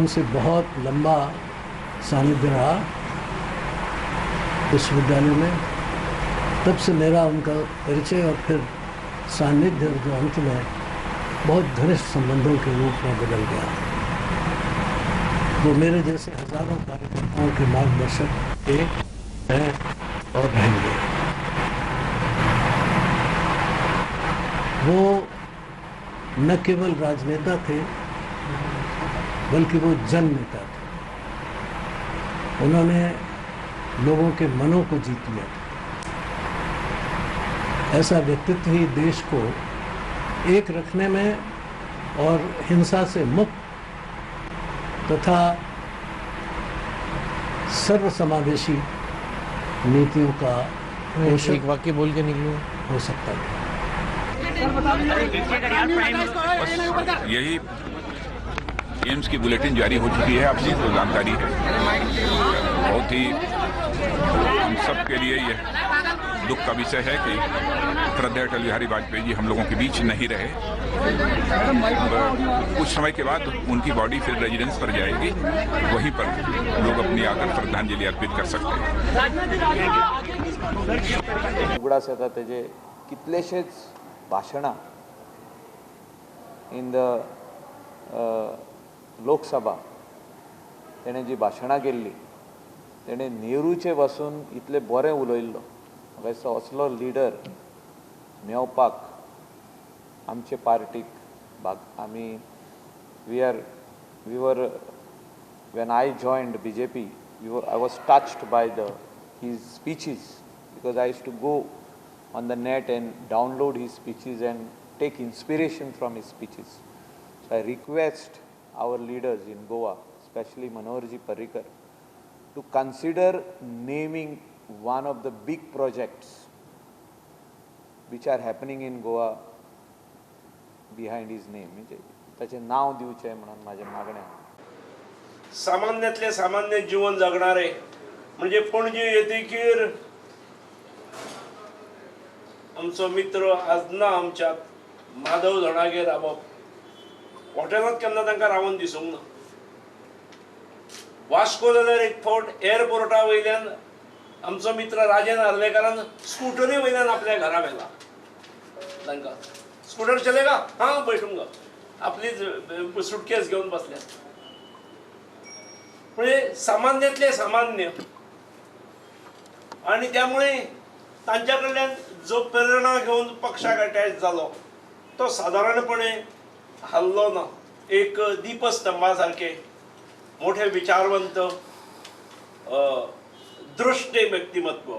उनसे बहुत लंबा सानिध्य रहा विश्वविद्यालय में। तब से मेरा उनका परिचय और फिर सानिध्य जो अंत में बहुत घनिष्ठ संबंधों के रूप में बदल गया। वो मेरे जैसे हजारों कार्यकर्ताओं के मार्गदर्शक थे, हैं और रहेंगे। वो न केवल राजनेता थे बल्कि वो जननेता थे। उन्होंने लोगों के मनों को जीत लिया था। ऐसा व्यक्तित्व ही देश को एक रखने में और हिंसा से मुक्त तथा सर्वसमावेशी नीतियों का एक वाक्य बोल के निकलूं हो सकता है। यही एम्स की बुलेटिन जारी हो चुकी है, आपको तो जानकारी है। बहुत ही हम सब के लिए यह दुख का विषय है कि श्रद्धेय अटल बिहारी वाजपेयी जी हम लोगों के बीच नहीं रहे। कुछ समय के बाद उनकी बॉडी फिर रेजिडेंस पर जाएगी, वहीं पर लोग अपनी आकर श्रद्धांजलि अर्पित कर सकते हैं। उगडास येता तेजे कितलेशेच भाशणां इन द लोकसभा तेणें जी भाशणां केल्ली तेणें नेहरूचे वचून इतले बरें उलयल्लो। म्हाका दिसता असलो लिडर मेवपाक आमचे पार्टीक आमी वी वर when I joined BJP I was touched by his speeches, because I used to go on the net and download his speeches and take inspiration from his speeches. So I request our leaders in Goa, especially Manoharji Parrikar, to consider naming one of the big projects which are happening in Goa behind his name. ताचे नाव दिवचे म्हणून माझे मागणे। सामान्यातले सामान्य जीवन जगणारे म्हणजे पणजी येतकीर आमचो मित्र आजना आमच्यात माधव धणागेर रावप, हॉटेलांत केन्ना तांकां रावून दिसूंक ना। वास्को जाल्यार एक फावट एअरपोर्टा वयल्यान आमचो मित्र राजन आर्लेकरान स्कूटरी वयल्यान आपल्या घरा व्हेला तांकां। स्कूटर चलेगा? हाँ बैठूंगा। आपली सुटकेस घेऊन बसल्या। म्हणजे सामान्यातले सामान्य, आणि त्यामुळे तांच्या कडल्यान जो प्रेरणा घेऊन पक्षाक अटॅच झालो तो साधारणपणे हल्लो ना। एक दीपस्तंभासारखे मोठे विचारवंत दृष्टे व्यक्तिमत्व